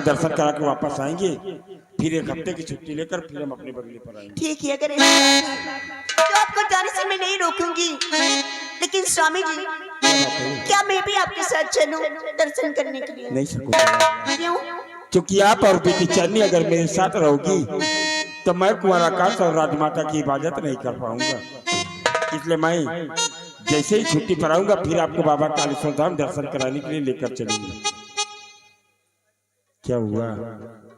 दर्शन करा के वापस आएंगे, फिर एक हफ्ते की छुट्टी लेकर फिर हम अपने बंगले पर आएंगे। ठीक है, अगर तो आपको जाने से मैं नहीं रोकूंगी, लेकिन स्वामी जी क्या मैं भी आपके साथ चलूं दर्शन करने के लिए? नहीं सकूंगा। क्यों? क्योंकि आप और बेटी चन्नी अगर मेरे साथ रहोगी तो मैं कुंवर आकाश और राजमाता की इबादत नहीं कर पाऊंगा। इसलिए मैं जैसे ही छुट्टी पर आऊंगा फिर आपको बाबा कालेश्वर धाम दर्शन कराने के लिए लेकर चलूंगा। क्या हुआ,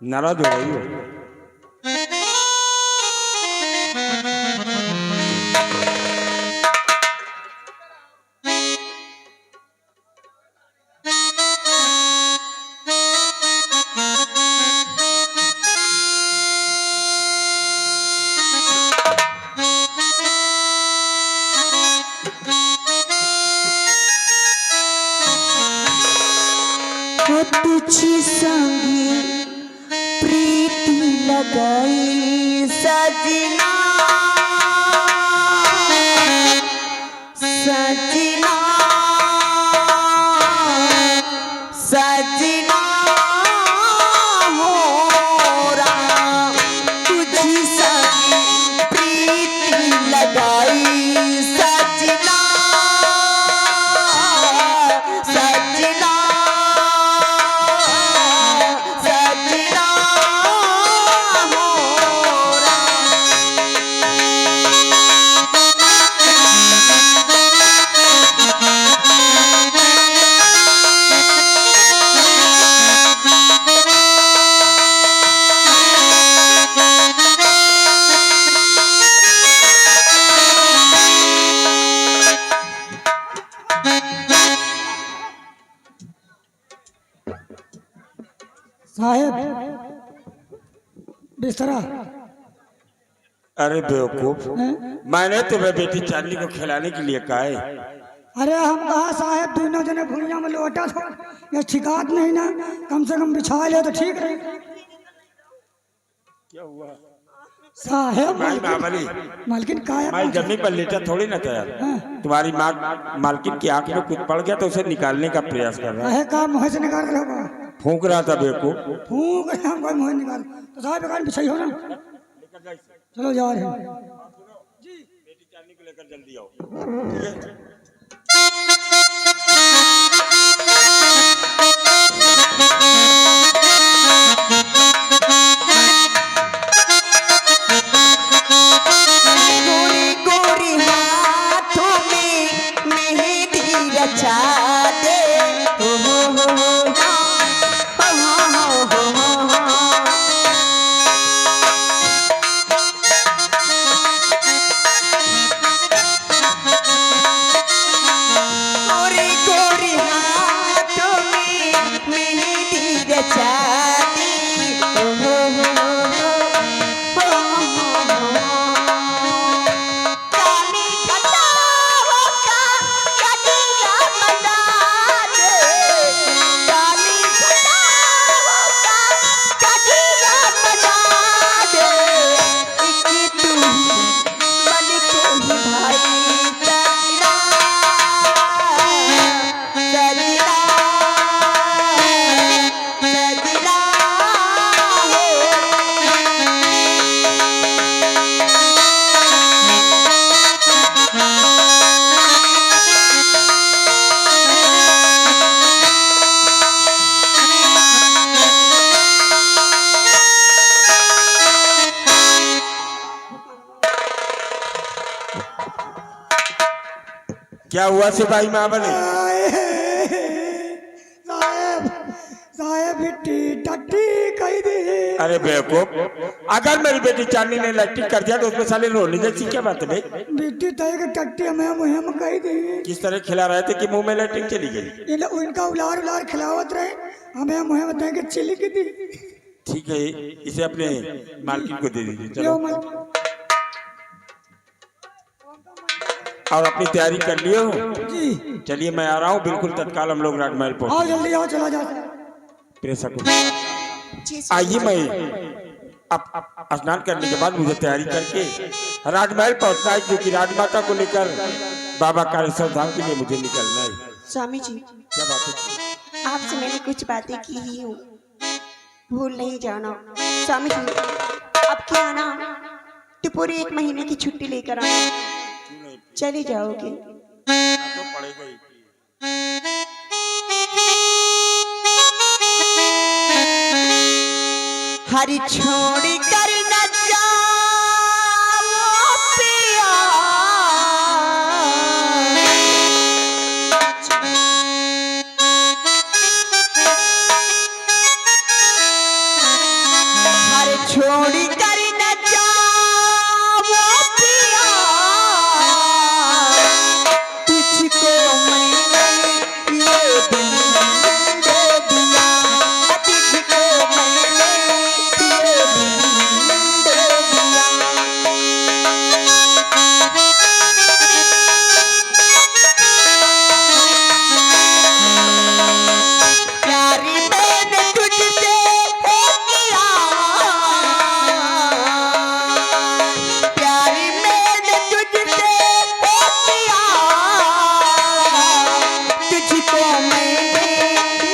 नाराज हो रही हो? तुझी संगी प्रीति लगाई सजना सजना सजना हो राम, तुझी संगी प्रीति लगाई सजना सजना साहेब बिस्तरा। अरे बेवकूफ, मैंने तुम्हें बेटी चांदनी को खिलाने के लिए कहा है। अरे हम कहा साहेब दोनों जने भुइयां में लोटा था, ये शिकायत नहीं ना, कम से कम बिछा ले तो ठीक रहे। क्या हुआ साहेब? मालकिन का है? मैं जमीन पर लेटा थोड़ी ना था यार। तुम्हारी माँ मालकिन की आंख में कुछ पड़ गया तो उसे निकालने का प्रयास कर रहा है। का मुँह से निकाल रहे होगा? फूंक रहा था बेवकूफ। फूंक रहे हम कोई मुँह निकाल तो साहब बेकार बिछाई हो ना। चलो जा रहे हैं जी, बेटी चांदनी को लेकर जल्दी आओ। गोरी गोरी हाथों में मेहंदी रचा दे, हो हो हो हो गोरी गोरी हाथों में मेहंदी रचा दे, हो हो हो काली घटाओं का कटिया बना दे, काली घटाओं का कटिया बना दे, एक तू बन के ही भाई सजना सजना सजना हो। क्या हुआ सिपाही महाबली? साहेब साहेब बिट्टी टट्टी कही दी। अरे बेवकूफ, अगर मेरी बेटी चांदनी ने लैट्रिन कर दिया तो उसमें साले रोने जैसी क्या बात है भाई? बिट्टी तय के टट्टी हमें मुहिम कही दी। किस तरह खिला रहे थे कि मुंह में लैट्रिन चली गई? इनका उलार उलार खिलावत रहे, हमें मुहिम तय के चिली की दी। ठीक है, इसे अपने मालकिन को दे दीजिए। चलो और अपनी तैयारी कर लिए हो? जी चलिए मैं आ रहा हूँ बिल्कुल तत्काल। हम लोग राजमहल आओ पहुँच। जल्दी आओ, चला जाता आइए, मैं अब स्नान करने के बाद मुझे तैयारी करके राजमहल पहुंचना है, क्योंकि राजमाता को लेकर बाबा कालेश्वर धाम के लिए मुझे निकलना है। स्वामी जी, क्या बात है? आपसे मैंने कुछ बातें की ही हूँ, भूल नहीं जाना। स्वामी जी अब क्या आना तो पूरे 1 महीने की छुट्टी लेकर आना, चले जाओगे। तो पड़ेगा ही। हरी छोड़ी कर न जाओ पिया, हरी छोड़ी कर न जाओ पिया, तुझको मैंने ये दिल दे दिया, तुझको मैंने ये दिल दे दिया। प्यारी मैंने तुझसे है किया, प्यारी मैंने तुझसे है किया, तुझको मैंने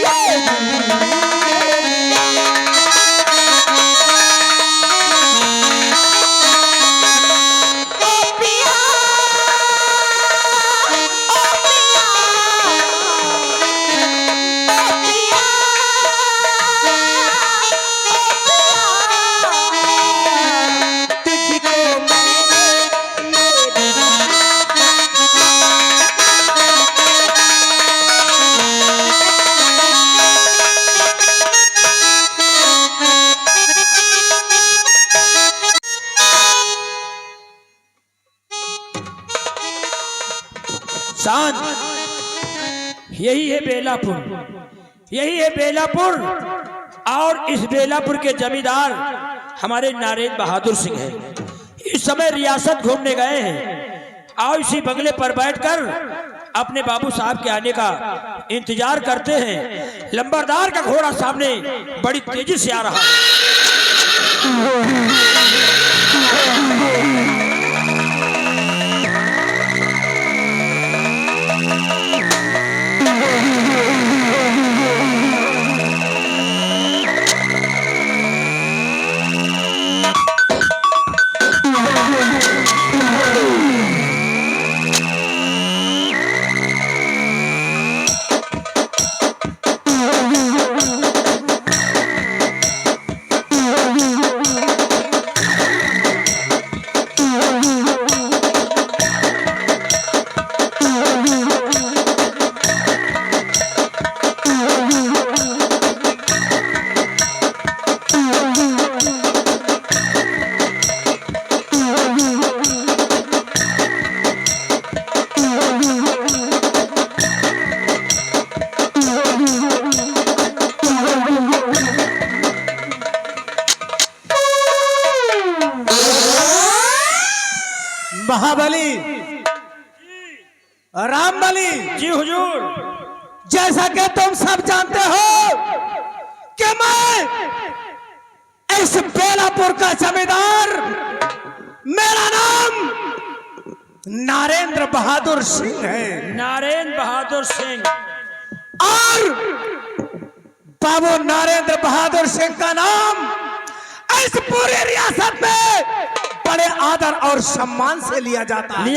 ये दिल दे दिया। ओ पिया, ओ पिया, शान, यही है बेलापुर, यही है बेलापुर। और इस बेलापुर के जमींदार हमारे नारेंद्र बहादुर सिंह हैं। इस समय रियासत घूमने गए हैं और इसी बंगले पर बैठकर अपने बाबू साहब के आने का इंतजार करते हैं। लंबरदार का घोड़ा सामने बड़ी तेजी से आ रहा है। महाबली, रामबली जी हुजूर। जैसा कि तुम सब जानते हो कि मैं इस बेलापुर का जमींदार, मेरा नाम नारेंद्र बहादुर सिंह है। नारेंद्र बहादुर सिंह। और बाबू नारेंद्र बहादुर सिंह का नाम इस पूरी रियासत में बड़े आदर और सम्मान से लिया जाता है।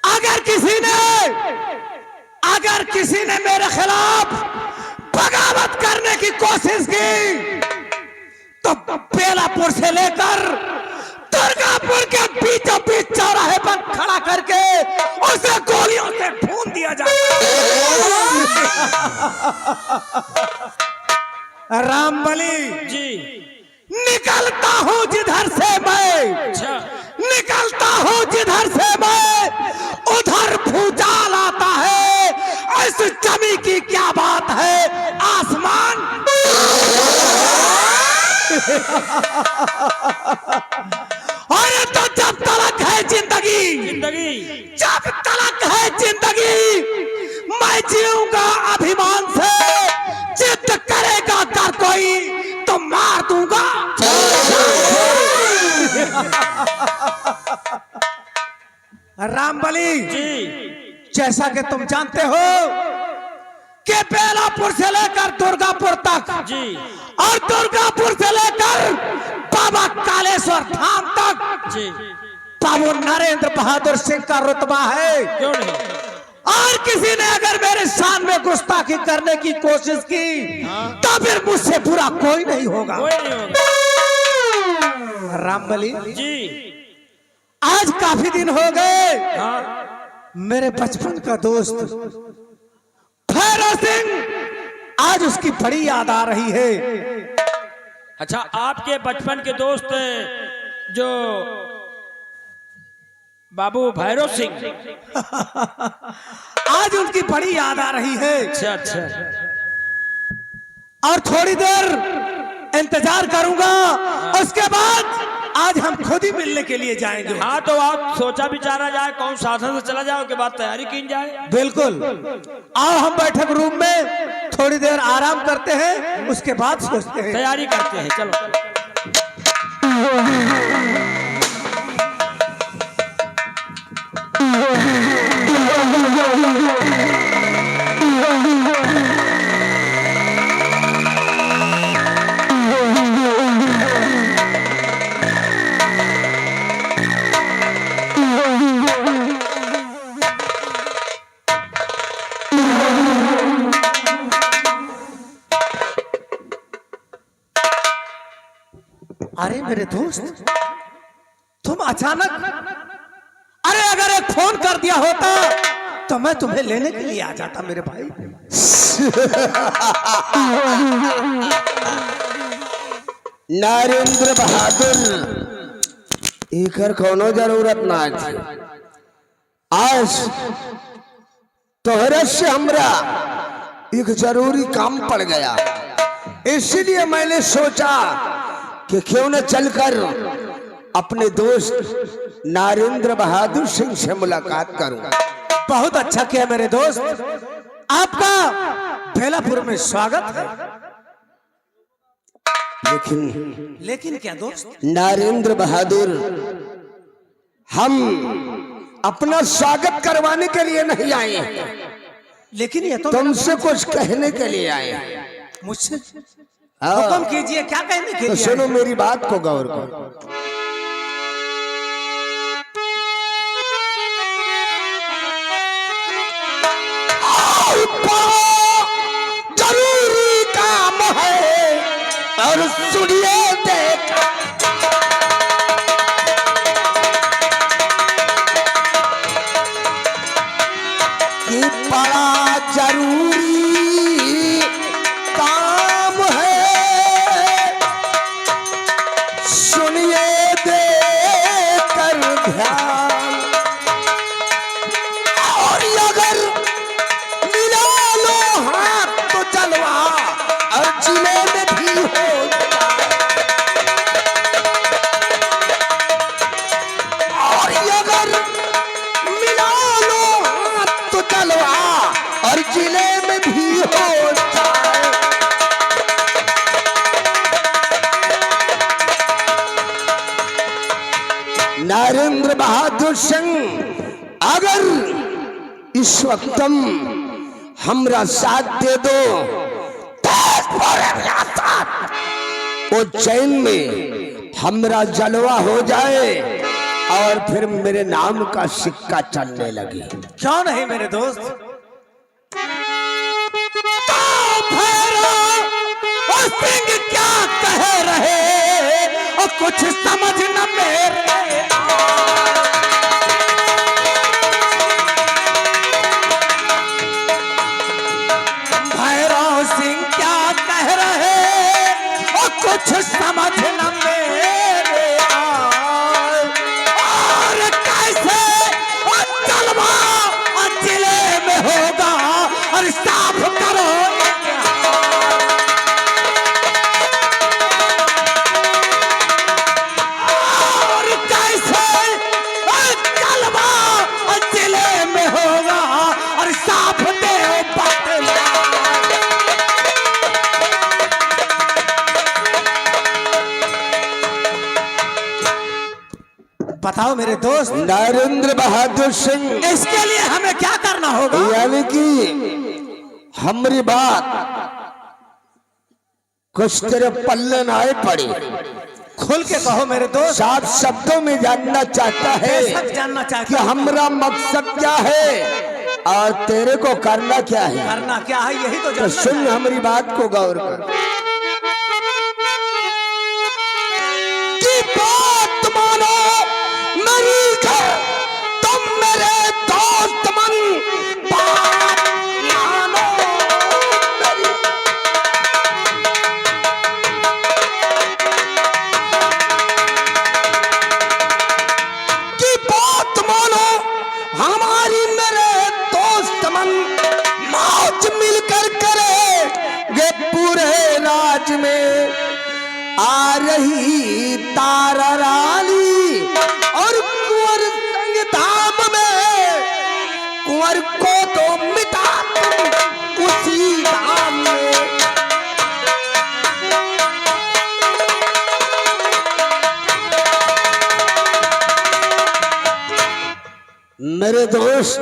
अगर किसी ने मेरे खिलाफ बगावत करने की कोशिश की तो बेलापुर से लेकर दुर्गापुर के बीचों बीच चौराहे पर खड़ा करके उसे गोलियों से भून दिया जाता है। रामबली जी। निकलता हूं जिधर से मैं, अच्छा। निकलता हूं जिधर से मैं, उधर भूचाल आता है। इस जमी की क्या बात है, आसमान और तो जब तलक है जिंदगी, जब तलक है जिंदगी, मैं जीऊंगा अभिमान से। जिद करेगा कर कोई तो मार दूंगा। रामबली जी। जैसा कि तुम जानते हो कि बेलापुर से लेकर दुर्गापुर तक जी और दुर्गापुर से लेकर बाबा कालेश्वर धाम तक जी बाबू नरेंद्र बहादुर सिंह का रुतबा है। क्यों नहीं? और किसी ने अगर मेरे शान में गुस्ताखी करने की कोशिश की तो फिर मुझसे बुरा कोई नहीं होगा। कोई नहीं होगा। रामबली जी आज काफी दिन हो गए, हाँ मेरे बचपन का दोस्त भैरव सिंह आज उसकी बड़ी याद आ रही है। अच्छा, आपके बचपन के दोस्त जो बाबू भैरव सिंह, आज उनकी बड़ी याद आ रही है। अच्छा अच्छा, और थोड़ी देर इंतजार करूंगा, उसके बाद आज हम खुद ही मिलने के लिए जाएंगे। हाँ तो आप सोचा विचारा जाए, कौन साधन से चला जाए, उसके बाद तैयारी की जाए। बिल्कुल, आओ हम बैठक रूम में थोड़ी देर आराम करते हैं, उसके बाद सोचते हैं, तैयारी करते हैं। चलो अरे मेरे दोस्त, तुम अचानक, अरे अगर एक फोन कर दिया होता तो मैं तुम्हें लेने के लिए आ जाता मेरे भाई। नरेंद्र बहादुर एकर कोनो जरूरत ना थी। आज तोहरा से हमरा एक जरूरी काम पड़ गया, इसलिए मैंने सोचा कि क्यों न चलकर अपने दोस्त नरेंद्र बहादुर सिंह से मुलाकात करूं। बहुत अच्छा किया मेरे दोस्त, आपका बेलापुर में स्वागत है। लेकिन क्या दोस्त? नरेंद्र बहादुर, हम अपना स्वागत करवाने के लिए नहीं आए हैं, लेकिन ये तो तुमसे कुछ कहने के लिए आए हैं। मुझसे हाँ। हुक्म कीजिए, क्या कहने के तो लिए? सुनो मेरी बात को गौर करो। जरूरी काम है और सुनिए देखा, कि बड़ा जरूरी काम है, सुनिए देकर ध्यान। और अगर मिला लो हाथ तो चलवा और जिले में भी हो जाए। और अगर मिला लो हाथ तो चलवा और जिले में भी हो जाए। नरेंद्र बहादुर सिंह, अगर इस वक्त तुम हमरा साथ दे दो तो उज्जैन में हमरा जलवा हो जाए और फिर मेरे नाम का सिक्का चलने लगे। क्यों नहीं मेरे दोस्त? सिंह क्या कह रहे और कुछ समझ न मेरे। भैरव सिंह क्या कह रहे और कुछ समझ न मेरे आए। और कैसे और जलवा और जिले में होगा और साफ करो। और कैसे और जलवा और जिले में होगा और साफ दे बतला। बताओ मेरे दोस्त, नरेंद्र बहादुर सिंह, इसके लिए हमें क्या करना होगा? यानी कि हमारी बात कुछ तेरे पल्ले ना आए पड़ी। खुल के कहो मेरे दोस्त। साफ शब्दों में जानना चाहता है बेशक जानना चाहता कि हमारा मकसद क्या है और तेरे को करना क्या है। करना क्या है यही तो तो जानना सुन चाहता हमारी बात को गौर कर कि बात मानो मेरी घर, तुम मेरे दोस्त मन, बात मानो मेरी। कि बात मानो हमारी मेरे दोस्त मन, मौज मिलकर करेंगे पूरे राज में। आ रही तारा रानी और कुंवर संग धाम में, कुंवर को तो मिटा तुम उसी धाम में। मेरे दोस्त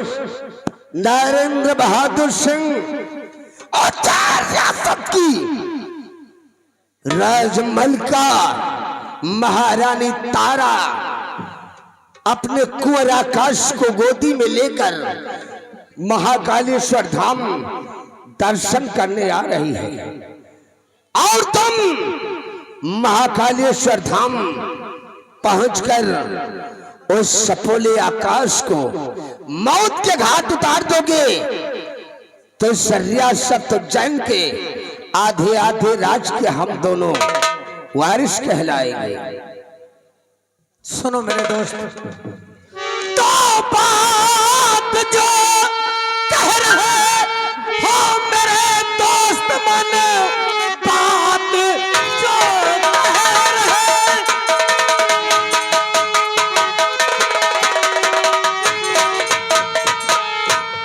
नरेंद्र बहादुर सिंह और 4 रियासत की राजमलका महारानी तारा अपने कुंवर आकाश को गोदी में लेकर महाकालेश्वर धाम दर्शन करने आ रही है। और तुम महाकालेश्वर धाम पहुंचकर उस सपोले आकाश को मौत के घाट उतार दोगे तो रियासत जैन के आधे आधे राज के हम दोनों वारिस कहलाएंगे। सुनो मेरे दोस्त। तो बात जो कह रहे हो मेरे दोस्त मन, बात जो कह रहे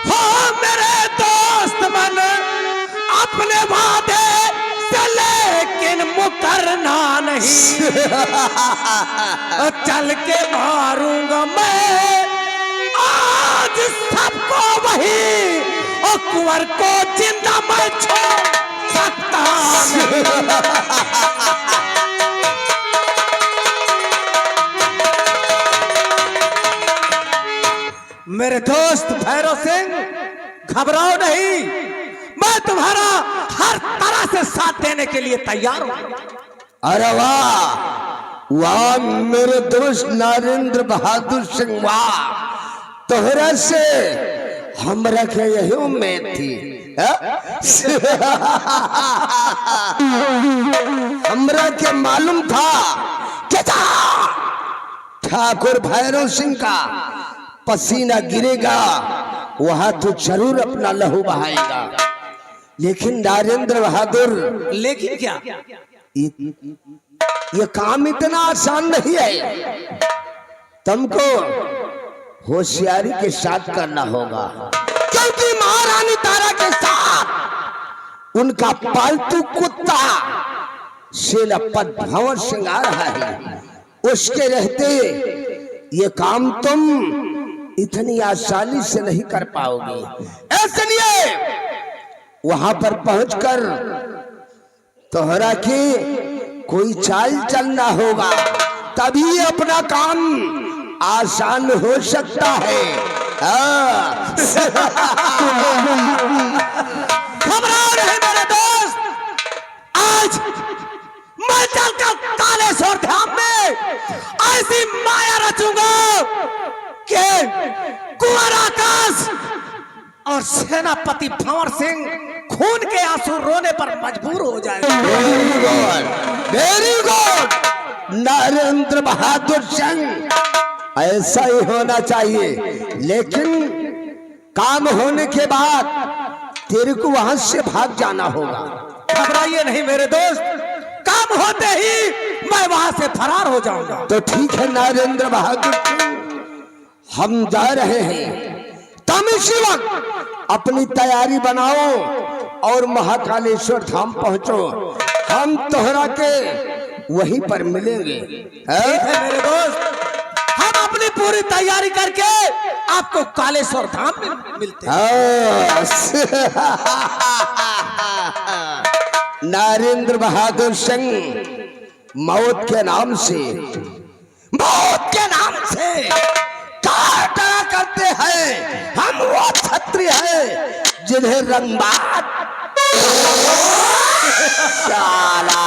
हो मेरे दोस्त मन, अपने वादे से लेकिन मुकरना नहीं। चल के मारूंगा मैं आज सबको वही, और कुंवर को जिंदा मैं छोड़ सकता नहीं। मेरे दोस्त भैरव सिंह घबराओ नहीं, मैं तुम्हारा हर तरह से साथ देने के लिए तैयार हूं। अरे वाह वाह मेरे दोस्त नरेंद्र बहादुर सिंह, वाह तोहरा से हमरा के यही उम्मीद थी। हमरा के मालूम था कि ठाकुर भैरव सिंह का पसीना गिरेगा, वहां तो जरूर अपना लहू बहाएगा। लेकिन नरेंद्र बहादुर, लेकिन क्या? ये काम इतना आसान नहीं है, तुमको होशियारी के साथ करना होगा। क्योंकि महारानी तारा के साथ उनका पालतू कुत्ता शेलापत भंवर सिंह आ रहा है। उसके रहते ये काम तुम इतनी आसानी से नहीं कर पाओगे। इसलिए वहां पर पहुंचकर तोहरा के कोई चाल चलना होगा, तभी अपना काम आसान हो सकता है। घबरा रहे मेरे दोस्त, आज मैं चलकर कालेश्वर धाम में ऐसी माया रचूंगा कि कुंवर आकाश और सेनापति भंवर सिंह खून के आंसू रोने पर मजबूर हो जाएंगे। Very good, very good Narendra Bahadur Singh, ऐसा ही होना चाहिए। लेकिन काम होने के बाद तेरे को वहां से भाग जाना होगा। घबराइए नहीं मेरे दोस्त, काम होते ही मैं वहां से फरार हो जाऊंगा। तो ठीक है नरेंद्र बहादुर सिंह, हम जा रहे हैं। तुम इसी वक्त अपनी तैयारी बनाओ और महाकालेश्वर धाम पहुंचो। हम तोहरा के वहीं पर मिलेंगे। ठीक है मेरे दोस्त, हम अपनी पूरी तैयारी करके आपको कालेश्वर धाम में मिलते हैं। नरेंद्र बहादुर सिंह मौत के नाम से डरा करते हैं। हम वो क्षत्रिय हैं जिन्हें रंगबाज साला